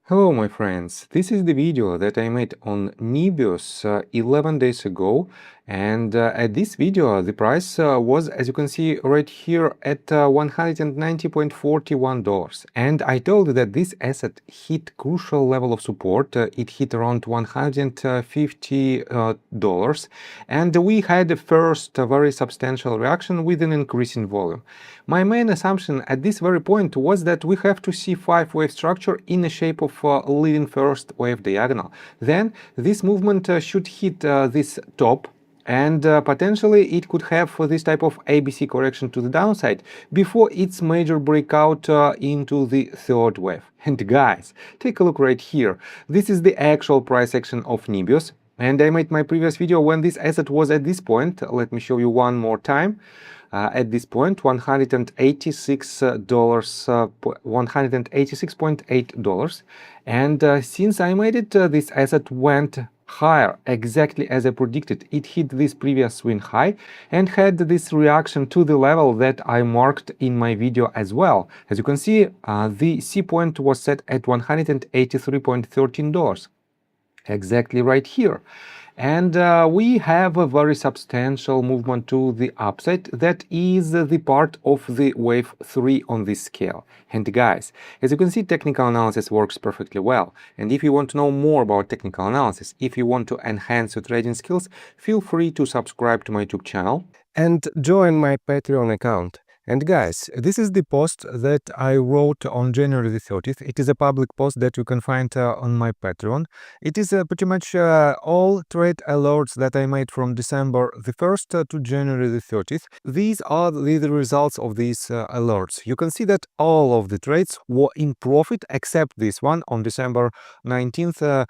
Hello my friends, this is the video that I made on NBIS 11 days ago, and at this video the price was, as you can see right here, at $190.41, and I told that this asset hit crucial level of support. It hit around $150, and we had the first very substantial reaction with an increase in volume. My main assumption at this very point was that we have to see 5-wave structure in the shape of leading first wave diagonal. Then this movement should hit this top, and potentially it could have this type of ABC correction to the downside before its major breakout into the third wave. And guys, take a look right here. This is the actual price action of NBIS, and I made my previous video when this asset was at this point. Let me show you one more time. At this point, $186.8, and since I made it, this asset went higher, exactly as I predicted. It hit this previous swing high and had this reaction to the level that I marked in my video as well. As you can see, the C point was set at $183.13, exactly right here. And we have a very substantial movement to the upside that is the part of the wave 3 on this scale. And guys, as you can see, technical analysis works perfectly well. And if you want to know more about technical analysis, if you want to enhance your trading skills, feel free to subscribe to my YouTube channel and join my Patreon account. And guys, this is the post that I wrote on January the 30th. It is a public post that you can find on my Patreon. It is pretty much all trade alerts that I made from December the 1st to January the 30th. These are the results of these alerts. You can see that all of the trades were in profit except this one on December 19th.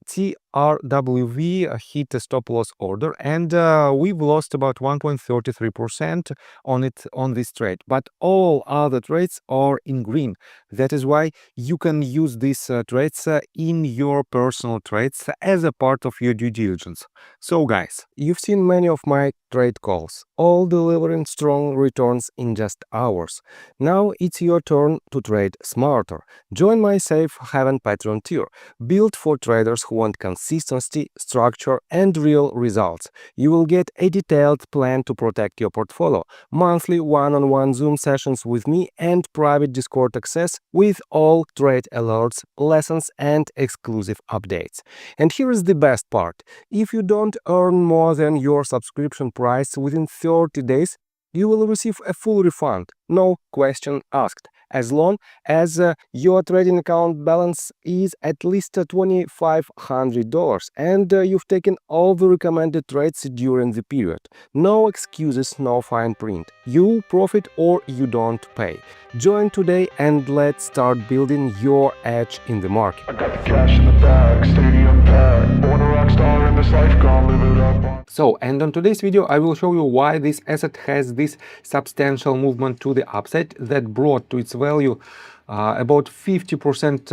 TRWV hit a stop loss order, and we've lost about 1.33% on this trade, but all other trades are in green. That is why you can use these trades in your personal trades as a part of your due diligence. So guys, you've seen many of my trade calls, all delivering strong returns in just hours. Now it's your turn to trade smarter. Join my Safe Haven Patreon tier, built for traders who want consistency, structure, and real results. You will get a detailed plan to protect your portfolio, monthly one-on-one Zoom sessions with me, and private Discord access with all trade alerts, lessons, and exclusive updates. And here is the best part. If you don't earn more than your subscription price within 30 days, you will receive a full refund, no question asked, as long as your trading account balance is at least $2,500 and you've taken all the recommended trades during the period. No excuses, no fine print. You profit or you don't pay. Join today and let's start building your edge in the market. I got the cash in the bag, stadium packed. Born a rock star in this life, gonna live it up. So, and on today's video, I will show you why this asset has this substantial movement to the upside that brought to its value about 50%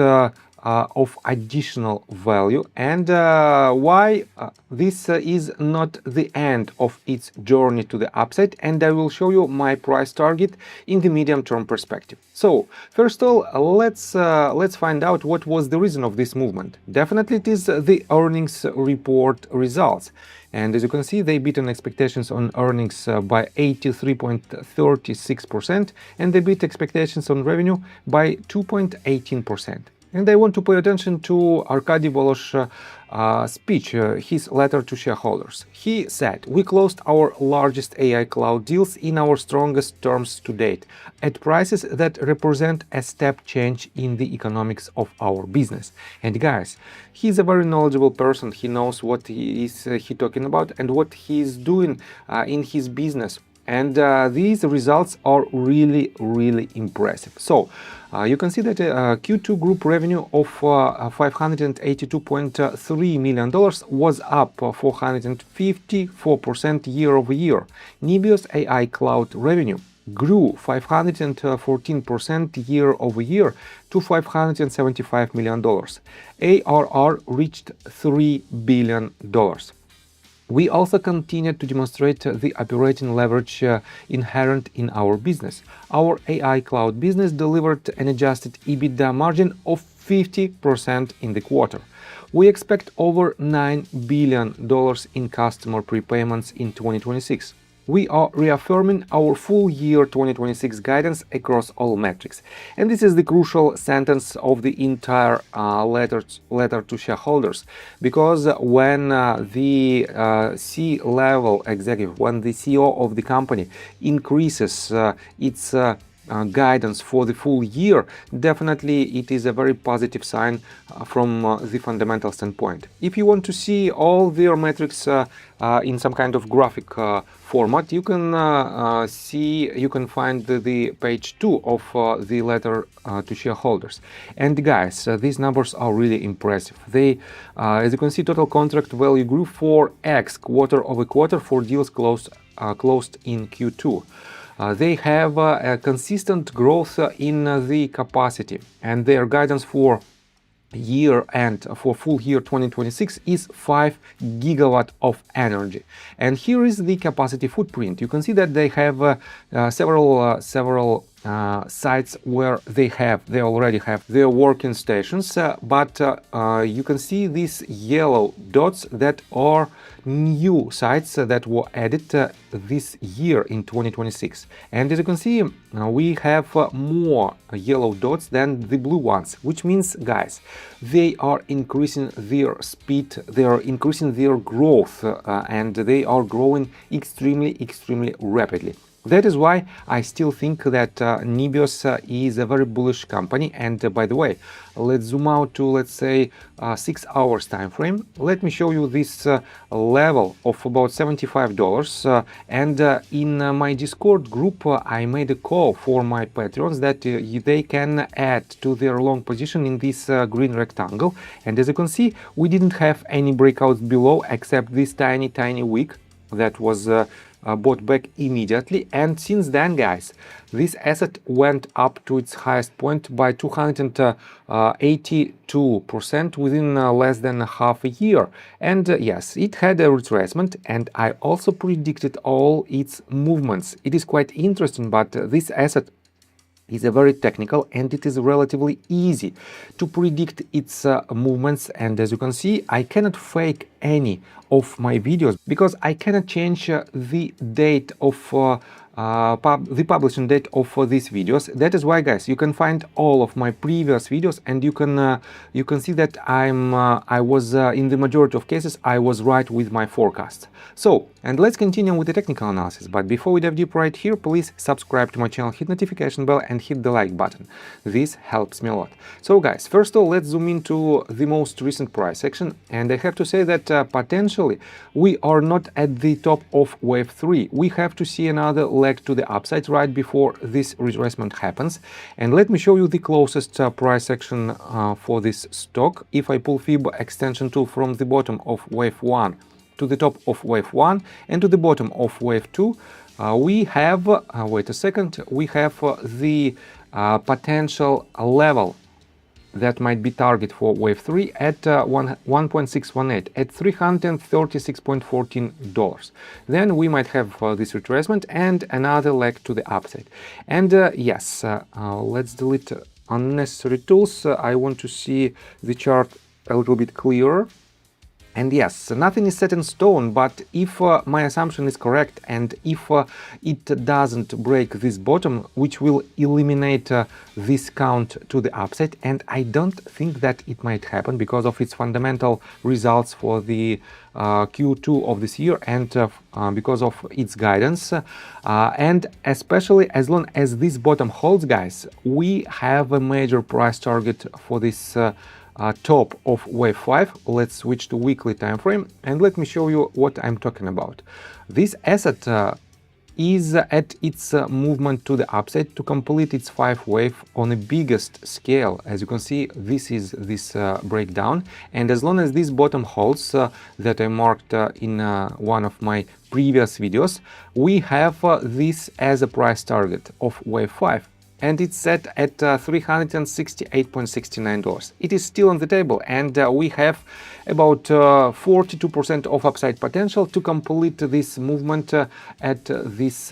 of additional value, and why this is not the end of its journey to the upside, and I will show you my price target in the medium-term perspective. So, first of all, let's find out what was the reason of this movement. Definitely it is the earnings report results. And as you can see, they beat on expectations on earnings by 83.36%, and they beat expectations on revenue by 2.18%. And I want to pay attention to Arkady Volosh's speech, his letter to shareholders. He said, "We closed our largest AI cloud deals in our strongest terms to date, at prices that represent a step change in the economics of our business." And guys, he's a very knowledgeable person. He knows what he is talking about and what he is doing in his business. And these results are really, really impressive. So you can see that Q2 group revenue of $582.3 million was up 454% year over year. NBIS AI cloud revenue grew 514% year over year to $575 million. ARR reached $3 billion. We also continued to demonstrate the operating leverage inherent in our business. Our AI cloud business delivered an adjusted EBITDA margin of 50% in the quarter. We expect over $9 billion in customer prepayments in 2026. We are reaffirming our full year 2026 guidance across all metrics. And this is the crucial sentence of the entire letter to shareholders. Because when the C-level executive, when the CEO of the company increases its guidance for the full year, definitely it is a very positive sign from the fundamental standpoint. If you want to see all their metrics in some kind of graphic format, you can find the page 2 of the letter to shareholders. And guys, these numbers are really impressive. They, as you can see, total contract value grew 4x quarter over quarter for deals closed in Q2. They have a consistent growth in the capacity, and their guidance for year and for full year 2026 is 5 gigawatt of energy. And here is the capacity footprint. You can see that they have several sites where they already have their working stations, but you can see these yellow dots that are new sites that were added this year in 2026. And as you can see, we have more yellow dots than the blue ones, which means, guys, they are increasing their speed, they are increasing their growth, and they are growing extremely rapidly. That is why I still think that NBIS is a very bullish company. And by the way, let's zoom out to, let's say, 6 hours time frame. Let me show you this level of about $75. And in my Discord group, I made a call for my patrons that they can add to their long position in this green rectangle. And as you can see, we didn't have any breakouts below except this tiny wick that was bought back immediately. And since then, guys, this asset went up to its highest point by 282% within less than half a year. And yes, it had a retracement, and I also predicted all its movements. It is quite interesting, but this asset is a very technical, and it is relatively easy to predict its movements. And as you can see, I cannot fake any of my videos because I cannot change the date of the publishing date of these videos. That is why, guys, you can find all of my previous videos, and you can see that I was in the majority of cases I was right with my forecast. So, and let's continue with the technical analysis. But before we dive deep right here, please subscribe to my channel, hit notification bell, and hit the like button. This helps me a lot. So, guys, first of all, let's zoom into the most recent price action, and I have to say that potentially we are not at the top of wave 3. We have to see another leg to the upside right before this retracement happens. And let me show you the closest price action for this stock. If I pull Fib extension tool from the bottom of wave 1 to the top of wave 1 and to the bottom of wave 2, we have, wait a second, we have the potential level that might be target for wave 3 at 1.618 at $336.14. Then we might have this retracement and another leg to the upside. And yes, let's delete unnecessary tools. I want to see the chart a little bit clearer. And yes, nothing is set in stone, but if my assumption is correct, and if it doesn't break this bottom, which will eliminate this count to the upside, and I don't think that it might happen because of its fundamental results for the Q2 of this year, and because of its guidance, and especially as long as this bottom holds, guys, we have a major price target for this top of wave 5. Let's switch to weekly time frame, and let me show you what I'm talking about. This asset is at its movement to the upside to complete its 5 wave on the biggest scale. As you can see, this is this breakdown, and as long as this bottom holds that I marked in one of my previous videos, we have this as a price target of wave 5. and it's set at $368.69. It is still on the table, and we have about 42% of upside potential to complete this movement at this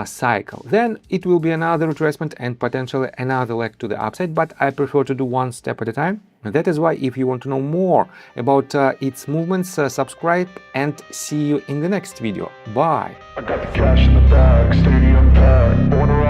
cycle. Then it will be another retracement and potentially another leg to the upside, but I prefer to do one step at a time. And that is why, if you want to know more about its movements, subscribe and see you in the next video. Bye! I got the cash in the bag, stadium packed, order